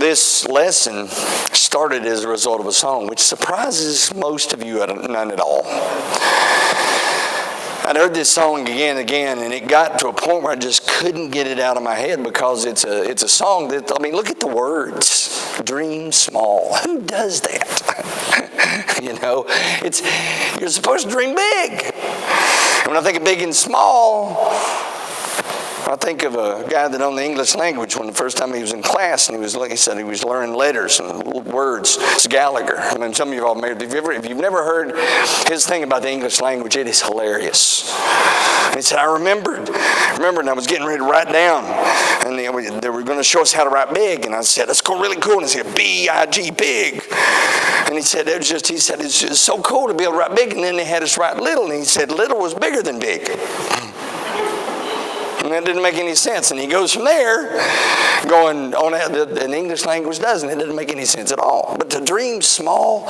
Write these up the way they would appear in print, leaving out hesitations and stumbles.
This lesson started as a result of a song, which surprises most of you none at all. I'd heard this song again and again, and it got to a point where I just couldn't get it out of my head because it's a song that, I mean, look at the words. Dream small. Who does that? You know, you're supposed to dream big. And when I think of big and small, I think of a guy that owned the English language when the first time he was in class, and he said he was learning letters and words. It's Gallagher. I mean, some of you all may have. If you've never heard his thing about the English language, it is hilarious. And he said, I remembered, and I was getting ready to write down, and they were going to show us how to write big, and I said, that's cool, really cool. And he said, B-I-G, big. And he said, it's just so cool to be able to write big. And then they had us write little, and he said, little was bigger than big. And that didn't make any sense. And he goes from there, going on, and English language doesn't. It didn't make any sense at all. But to dream small,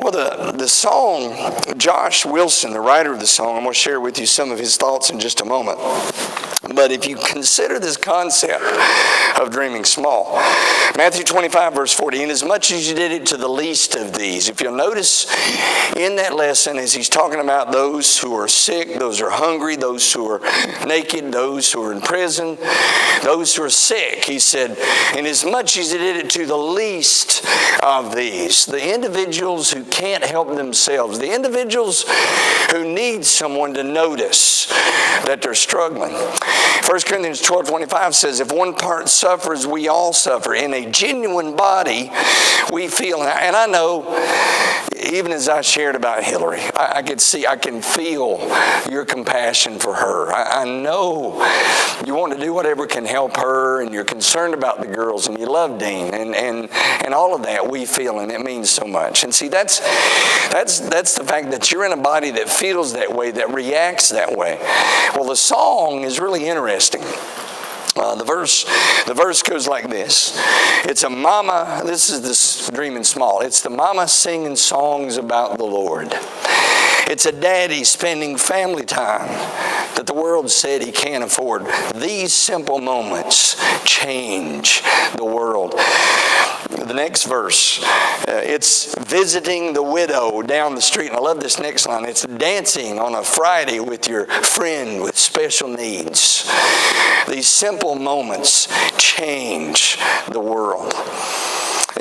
well, the song, Josh Wilson, the writer of the song, I'm going to share with you some of his thoughts in just a moment. But if you consider this concept of dreaming small, Matthew 25, verse 40, inasmuch as you did it to the least of these. If you'll notice in that lesson, as he's talking about those who are sick, those who are hungry, those who are naked, those who are in prison, those who are sick, he said, inasmuch as you did it to the least of these, the individuals who can't help themselves, the individuals who need someone to notice that they're struggling. 1 Corinthians 12:25 says, if one part suffers, we all suffer. In a genuine body, we feel, and I know, even as I shared about Hillary, I can feel your compassion for her. I know you want to do whatever can help her, and you're concerned about the girls, and you love Dean, and all of that we feel, and it means so much. And see, that's the fact that you're in a body that feels that way, that reacts that way. Well, the song is really interesting. The verse goes like this. It's a mama, this is this dreaming small. It's the mama singing songs about the Lord. It's a daddy spending family time that the world said he can't afford. These simple moments change the world. The next verse, it's visiting the widow down the street. And I love this next line. It's dancing on a Friday with your friend with special needs. These simple moments change the world.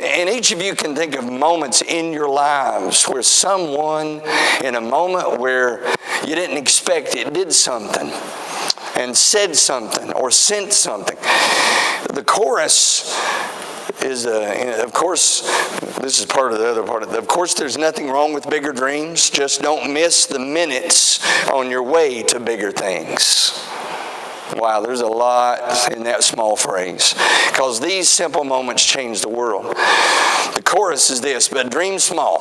And each of you can think of moments in your lives where someone, in a moment where you didn't expect it, did something and said something or sent something. The chorus is, of course, this is part of the other part. Of course, there's nothing wrong with bigger dreams. Just don't miss the minutes on your way to bigger things. Wow, there's a lot in that small phrase. Because these simple moments change the world. The chorus is this, but dream small.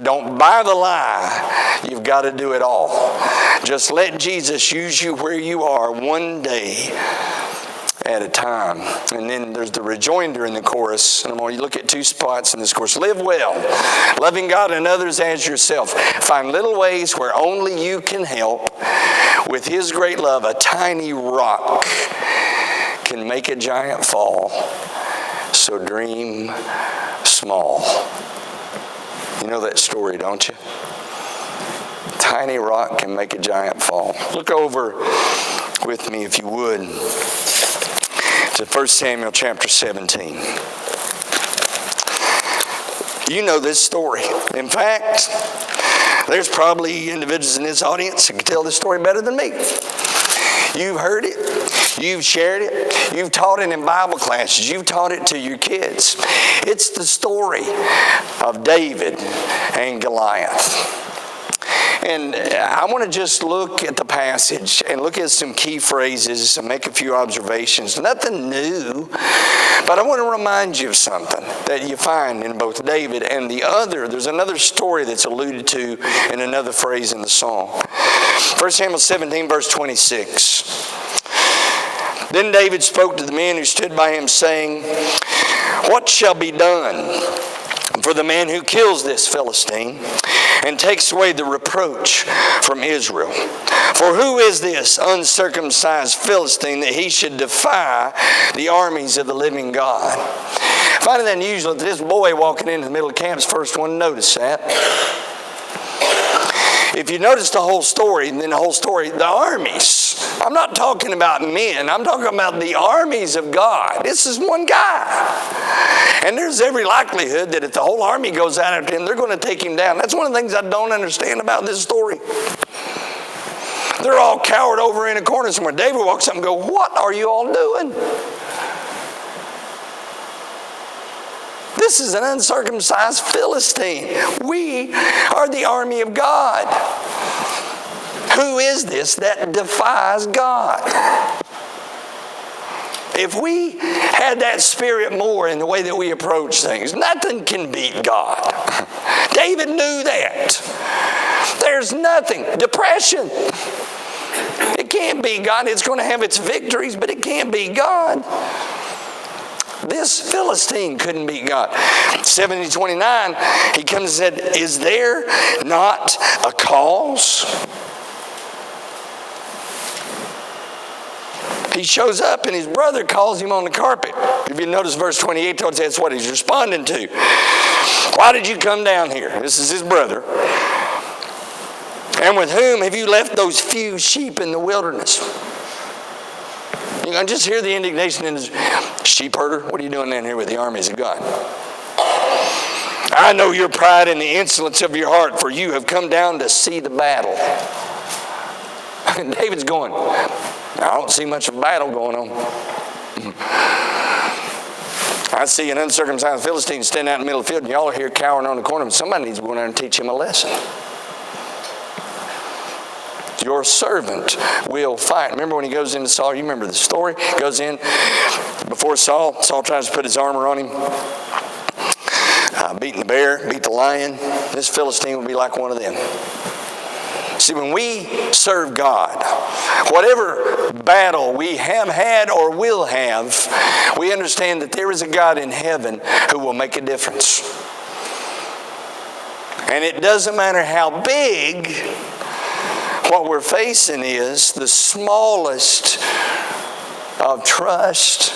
Don't buy the lie. You've got to do it all. Just let Jesus use you where you are one day at a time. And then there's the rejoinder in the chorus. And I'm going to look at two spots in this chorus. Live well, loving God and others as yourself. Find little ways where only you can help. With His great love, a tiny rock can make a giant fall. So dream small. You know that story, don't you? Tiny rock can make a giant fall. Look over with me, if you would, to 1 Samuel chapter 17. You know this story. In fact, there's probably individuals in this audience that can tell this story better than me. You've heard it. You've shared it. You've taught it in Bible classes. You've taught it to your kids. It's the story of David and Goliath. And I want to just look at the passage and look at some key phrases and make a few observations. Nothing new, but I want to remind you of something that you find in both David and there's another story that's alluded to in another phrase in the song. 1 Samuel 17, verse 26. Then David spoke to the men who stood by him, saying, what shall be done for the man who kills this Philistine? and takes away the reproach from Israel. For who is this uncircumcised Philistine that he should defy the armies of the living God? I find it unusual that this boy walking into the middle of camp's first one to notice that. If you notice the whole story, then the whole story, the armies. I'm not talking about men. I'm talking about the armies of God. This is one guy. And there's every likelihood that if the whole army goes out after him, they're going to take him down. That's one of the things I don't understand about this story. They're all cowered over in a corner somewhere. David walks up and goes, "What are you all doing? This is an uncircumcised Philistine. We are the army of God. Who is this that defies God?" If we had that spirit more in the way that we approach things, nothing can beat God. David knew that. There's nothing. Depression. It can't be God. It's going to have its victories, but it can't be God. This Philistine couldn't beat God. 70:29, he comes and said, "Is there not a cause?" He shows up and his brother calls him on the carpet. If you notice verse 28, that's what he's responding to. "Why did you come down here?" This is his brother. "And with whom have you left those few sheep in the wilderness?" You can just hear the indignation in his sheep herder. "What are you doing down here with the armies of God? I know your pride and the insolence of your heart, for you have come down to see the battle." And David's going, "I don't see much of a battle going on. I see an uncircumcised Philistine standing out in the middle of the field, and y'all are here cowering on the corner. Somebody needs to go in there and teach him a lesson. Your servant will fight." Remember when he goes into Saul? You remember the story? Goes in before Saul. Saul tries to put his armor on him. Beating the bear, beat the lion. This Philistine will be like one of them. See, when we serve God, whatever battle we have had or will have, we understand that there is a God in heaven who will make a difference. And it doesn't matter how big what we're facing is, the smallest of trust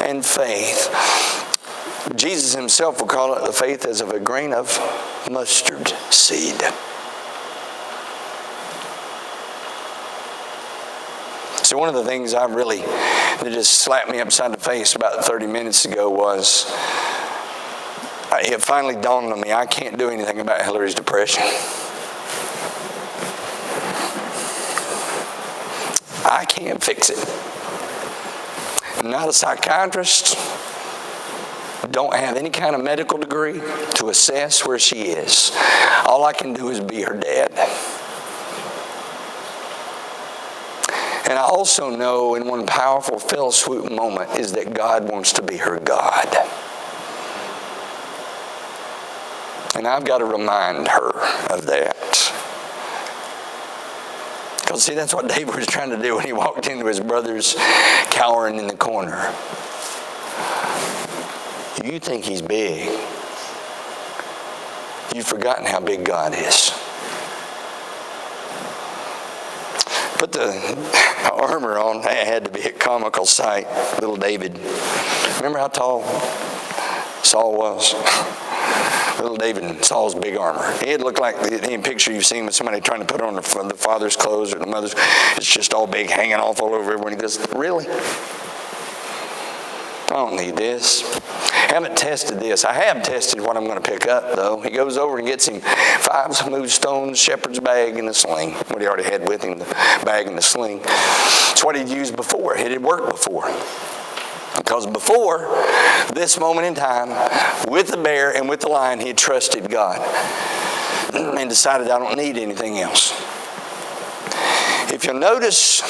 and faith. Jesus himself will call it the faith as of a grain of mustard seed. So one of the things that just slapped me upside the face about 30 minutes ago was, it finally dawned on me, I can't do anything about Hillary's depression. I can't fix it. I'm not a psychiatrist. Don't have any kind of medical degree to assess where she is. All I can do is be her dad. And I also know in one powerful fell swoop moment is that God wants to be her God. And I've got to remind her of that. Because see, that's what David was trying to do when he walked into his brothers cowering in the corner. You think he's big. You've forgotten how big God is. Put the armor on. That had to be a comical sight. Little David. Remember how tall Saul was? Little David in Saul's big armor. It looked like any picture you've seen with somebody trying to put on the father's clothes or the mother's. It's just all big, hanging off all over everyone. He goes, "Really? I don't need this. I haven't tested this. I have tested what I'm going to pick up, though." He goes over and gets him 5 smooth stones, shepherd's bag, and a sling. What he already had with him, the bag and the sling. It's what he'd used before. It had worked before. Because before this moment in time, with the bear and with the lion, he had trusted God and decided, I don't need anything else. If you'll notice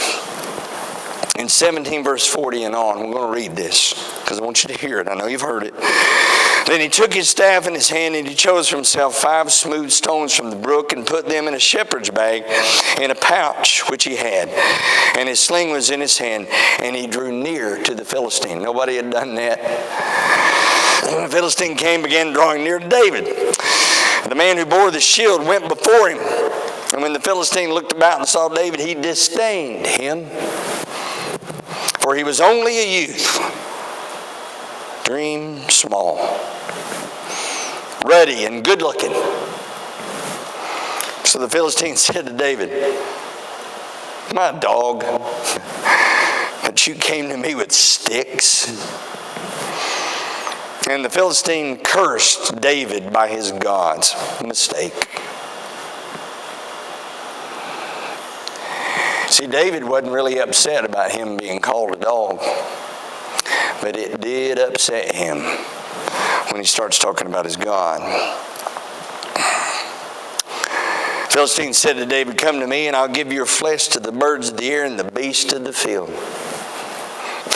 in 17 verse 40 and on, we're going to read this because I want you to hear it. I know you've heard it. Then he took his staff in his hand and he chose for himself 5 smooth stones from the brook and put them in a shepherd's bag in a pouch which he had. And his sling was in his hand, and he drew near to the Philistine. Nobody had done that. And the Philistine began drawing near to David. The man who bore the shield went before before him. And when the Philistine looked about and saw David, he disdained him, for he was only a youth. Dream small, ruddy and good looking. So the Philistine said to David, my dog, but you came to me with sticks. And the Philistine cursed David by his gods. Mistake. See, David wasn't really upset about him being called a dog, but it did upset him when he starts talking about his God. Philistine said to David, come to me and I'll give your flesh to the birds of the air and the beasts of the field.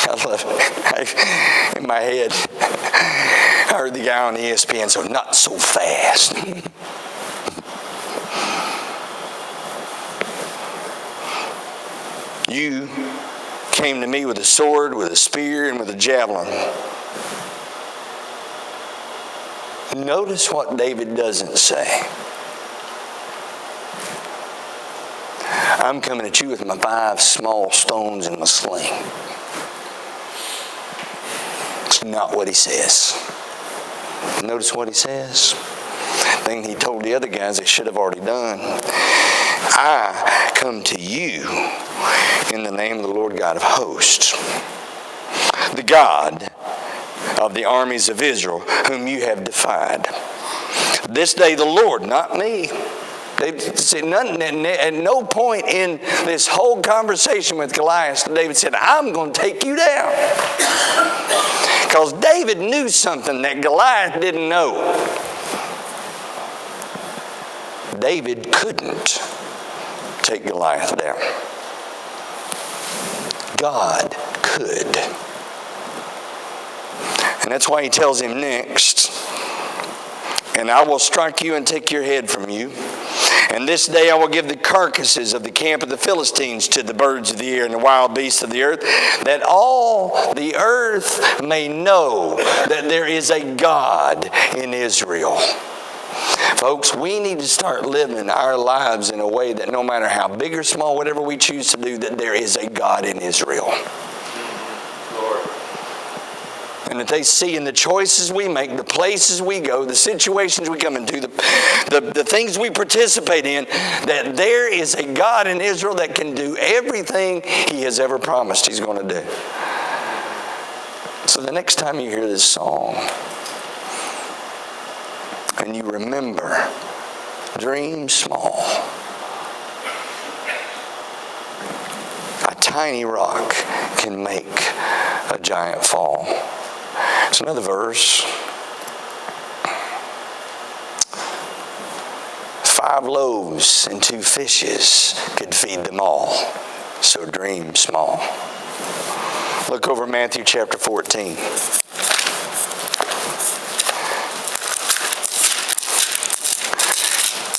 I love it. In my head, I heard the guy on ESPN say, not so fast. You came to me with a sword, with a spear, and with a javelin. Notice what David doesn't say. I'm coming at you with my 5 small stones and my sling. It's not what he says. Notice what he says. The thing he told the other guys they should have already done. I come to you in the name of the Lord God of hosts, the God of the armies of Israel, whom you have defied. This day the Lord, not me. At no point in this whole conversation with Goliath, David said, I'm going to take you down. Because David knew something that Goliath didn't know. David couldn't take Goliath down. God could. And that's why he tells him next, and I will strike you and take your head from you. And this day I will give the carcasses of the camp of the Philistines to the birds of the air and the wild beasts of the earth, that all the earth may know that there is a God in Israel. Folks, we need to start living our lives in a way that no matter how big or small, whatever we choose to do, that there is a God in Israel. And that they see in the choices we make, the places we go, the situations we come into, the things we participate in, that there is a God in Israel that can do everything He has ever promised He's going to do. So the next time you hear this song, and you remember, dream small. A tiny rock can make a giant fall. It's another verse. 5 loaves and 2 fishes could feed them all. So dream small. Look over Matthew chapter 14.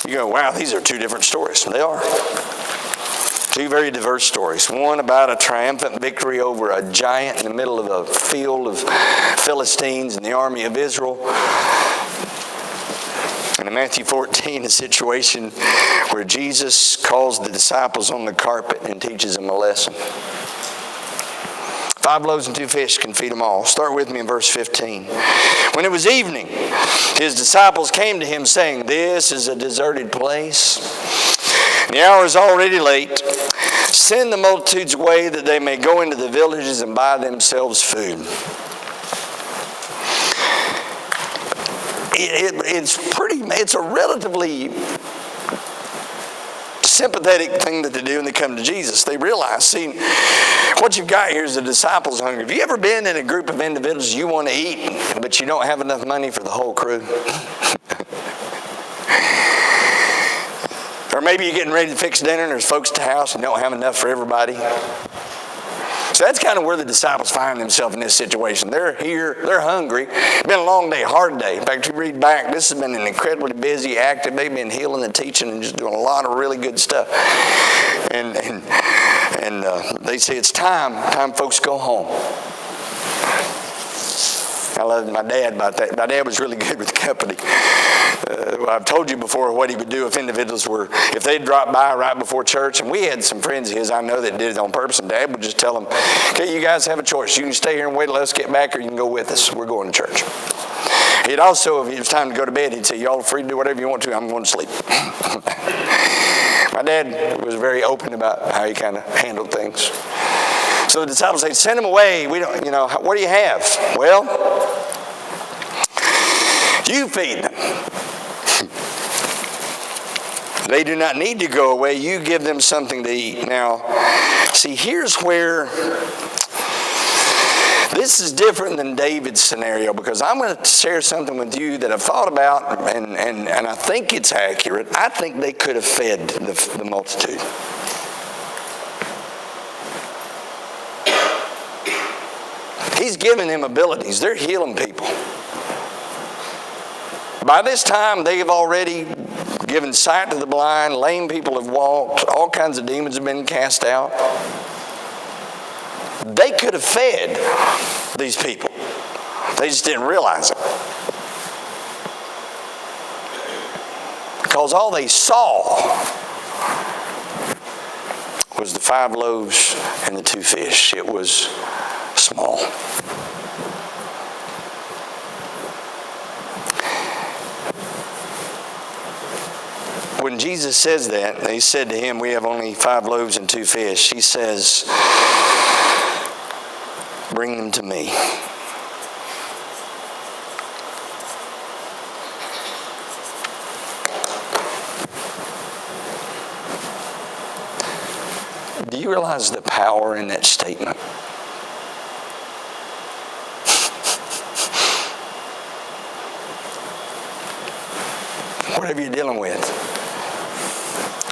You go, wow, these are 2 different stories. They are. 2 very diverse stories. One about a triumphant victory over a giant in the middle of a field of Philistines and the army of Israel. And in Matthew 14, a situation where Jesus calls the disciples on the carpet and teaches them a lesson. 5 loaves and 2 fish can feed them all. Start with me in verse 15. When it was evening, His disciples came to Him saying, this is a deserted place. The hour is already late. Send the multitudes away that they may go into the villages and buy themselves food. It's a relatively sympathetic thing that they do when they come to Jesus. They realize, see, what you've got here is the disciples hungry. Have you ever been in a group of individuals you want to eat, but you don't have enough money for the whole crew? Or maybe you're getting ready to fix dinner and there's folks at the house and don't have enough for everybody. So that's kind of where the disciples find themselves in this situation. They're here, they're hungry. It's been a long day, hard day. In fact, if you read back, this has been an incredibly busy, active. They've been healing and teaching and just doing a lot of really good stuff. And they say it's time folks go home. I loved my dad about that. My dad was really good with company. I've told you before what he would do if individuals if they'd drop by right before church, and we had some friends of his I know that did it on purpose, and Dad would just tell them, okay, you guys have a choice. You can stay here and wait till us get back, or you can go with us. We're going to church. He'd also, if it was time to go to bed, he'd say, y'all are free to do whatever you want to. I'm going to sleep. My dad was very open about how he kind of handled things. So the disciples say, send them away. We don't, what do you have? Well, you feed them. They do not need to go away. You give them something to eat. Now, see, here's where this is different than David's scenario, because I'm going to share something with you that I've thought about, and I think it's accurate. I think they could have fed the multitude. He's given them abilities. They're healing people. By this time, they've already given sight to the blind, lame people have walked, all kinds of demons have been cast out. They could have fed these people. They just didn't realize it. Because all they saw was the 5 loaves and the 2 fish. It was small. When Jesus says that, he said to him, we have only 5 loaves and 2 fish. He says, bring them to me. Do you realize the power in that statement? Whatever you're dealing with,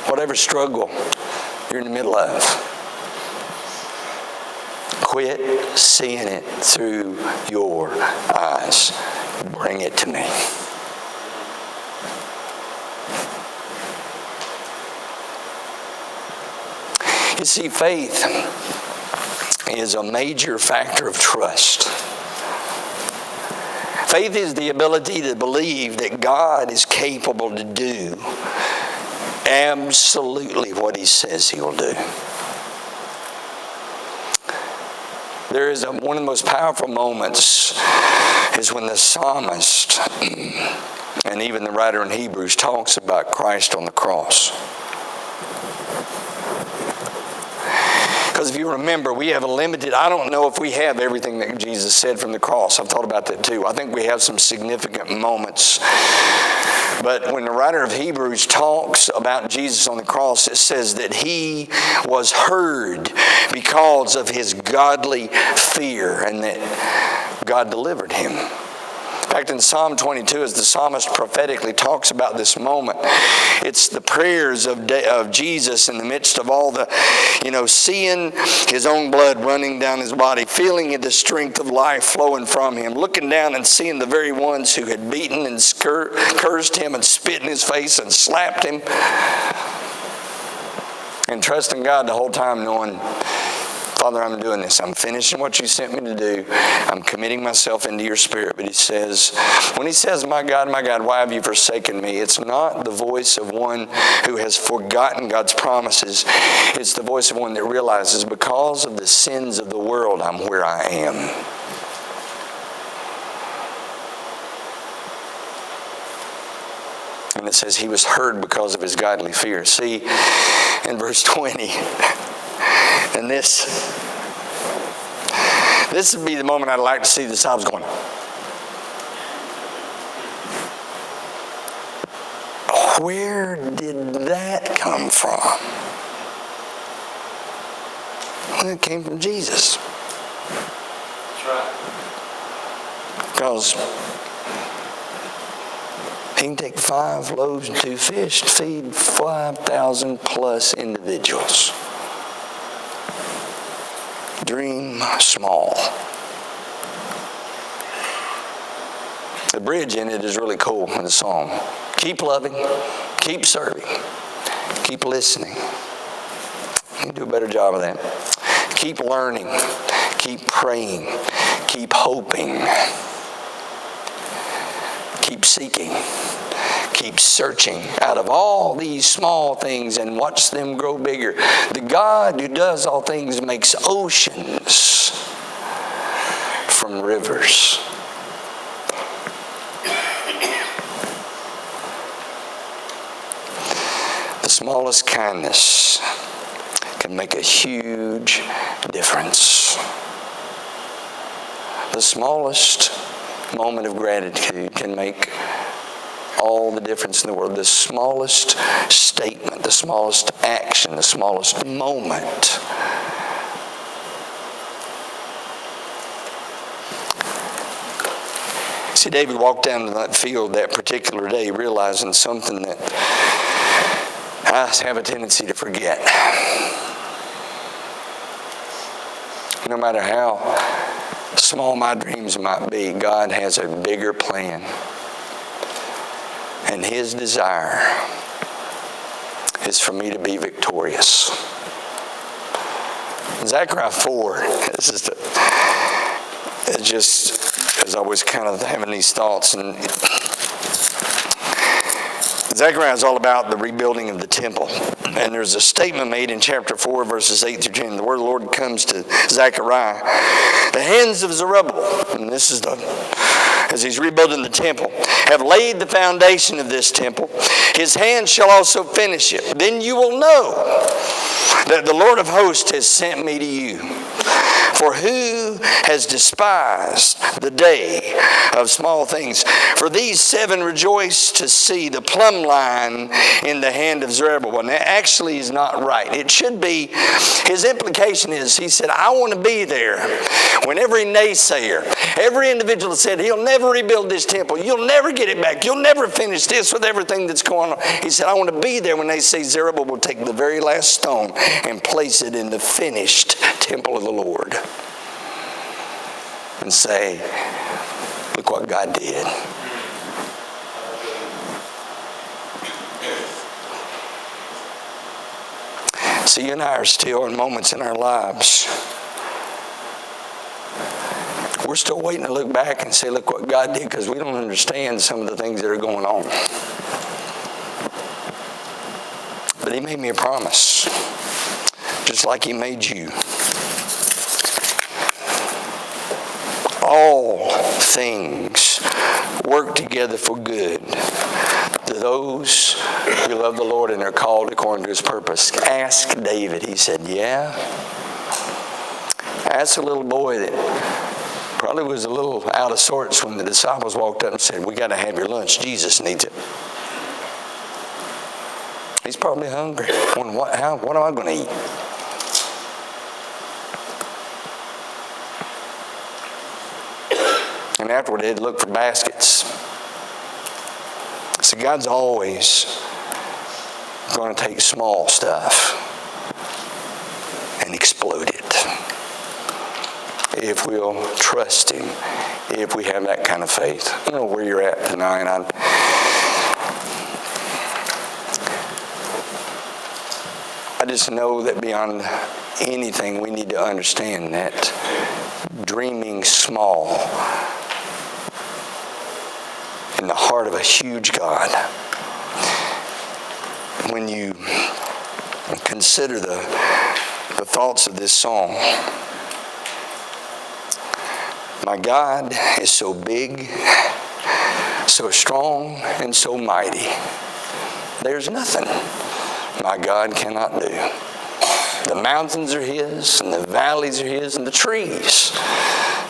whatever struggle you're in the middle of, quit seeing it through your eyes. Bring it to me. You see, faith is a major factor of trust. Faith is the ability to believe that God is capable to do absolutely what He says He will do. There is one of the most powerful moments is when the psalmist and even the writer in Hebrews talks about Christ on the cross. Because if you remember, we have a limited, I don't know if we have everything that Jesus said from the cross. I've thought about that too. I think we have some significant moments. But when the writer of Hebrews talks about Jesus on the cross, it says that He was heard because of His godly fear, and that God delivered Him. In fact, in Psalm 22, as the psalmist prophetically talks about this moment, it's the prayers of Jesus in the midst of all the, seeing His own blood running down His body, feeling the strength of life flowing from Him, looking down and seeing the very ones who had beaten and cursed Him and spit in His face and slapped Him, and trusting God the whole time, knowing, Father, I'm doing this. I'm finishing what You sent me to do. I'm committing myself into Your Spirit. But He says, when He says, my God, why have You forsaken me? It's not the voice of one who has forgotten God's promises. It's the voice of one that realizes, because of the sins of the world, I'm where I am. And it says He was heard because of His godly fear. See, in verse 20... And this would be the moment I'd like to see the disciples going, where did that come from? Well, it came from Jesus. That's right. Because He can take 5 loaves and 2 fish to feed 5,000 plus individuals. Dream small. The bridge in it is really cool in the song. Keep loving, keep serving, keep listening. You can do a better job of that. Keep learning, keep praying, keep hoping. seeking. Keep searching out of all these small things and watch them grow bigger. The God who does all things makes oceans from rivers. The smallest kindness can make a huge difference. The smallest moment of gratitude can make all the difference in the world. The smallest statement, the smallest action, the smallest moment. See, David walked down to that field that particular day realizing something that I have a tendency to forget. No matter how small my dreams might be, God has a bigger plan. And His desire is for me to be victorious. Zechariah 4, it's just as I was kind of having these thoughts, and Zechariah is all about the rebuilding of the temple. And there's a statement made in chapter 4, verses 8 through 10. The word of the Lord comes to Zechariah. The hands of Zerubbabel, and this is as he's rebuilding the temple, have laid the foundation of this temple. His hands shall also finish it. Then you will know that the Lord of hosts has sent me to you. For who has despised the day of small things? For these 7 rejoice to see the plumb line in the hand of Zerubbabel. And that actually is not right. It should be, his implication is, he said, I want to be there when every naysayer, every individual said, he'll never rebuild this temple. You'll never get it back. You'll never finish this with everything that's going on. He said, I want to be there when they say Zerubbabel will take the very last stone and place it in the finished temple of the Lord. And say, look what God did. See, you and I are still in moments in our lives. We're still waiting to look back and say, look what God did, because we don't understand some of the things that are going on. But He made me a promise, just like He made you. All things work together for good to those who love the Lord and are called according to His purpose. Ask David. He said, yeah. Ask a little boy that probably was a little out of sorts when the disciples walked up and said, we got to have your lunch. Jesus needs it. He's probably hungry. What am I going to eat? And afterward, they'd look for baskets. So God's always going to take small stuff and explode it. If we'll trust Him, if we have that kind of faith. I don't know where you're at tonight. I just know that beyond anything, we need to understand that dreaming small in the heart of a huge God. When you consider the thoughts of this song, my God is so big, so strong, and so mighty. There's nothing my God cannot do. The mountains are His, and the valleys are His, and the trees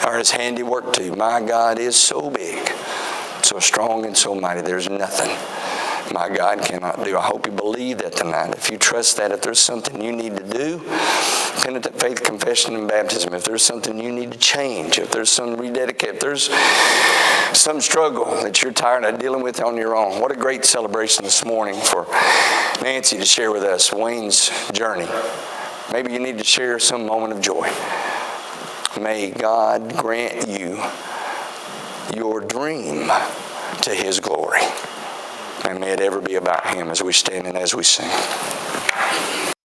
are His handiwork too. My God is so big, so strong, and so mighty. There's nothing my God cannot do. I hope you believe that tonight. If you trust that, if there's something you need to do, penitent faith, confession, and baptism, if there's something you need to change, if there's some rededicate, if there's some struggle that you're tired of dealing with on your own, what a great celebration this morning for Nancy to share with us Wayne's journey. Maybe you need to share some moment of joy. May God grant you your dream to His glory. And may it ever be about Him as we stand and as we sing.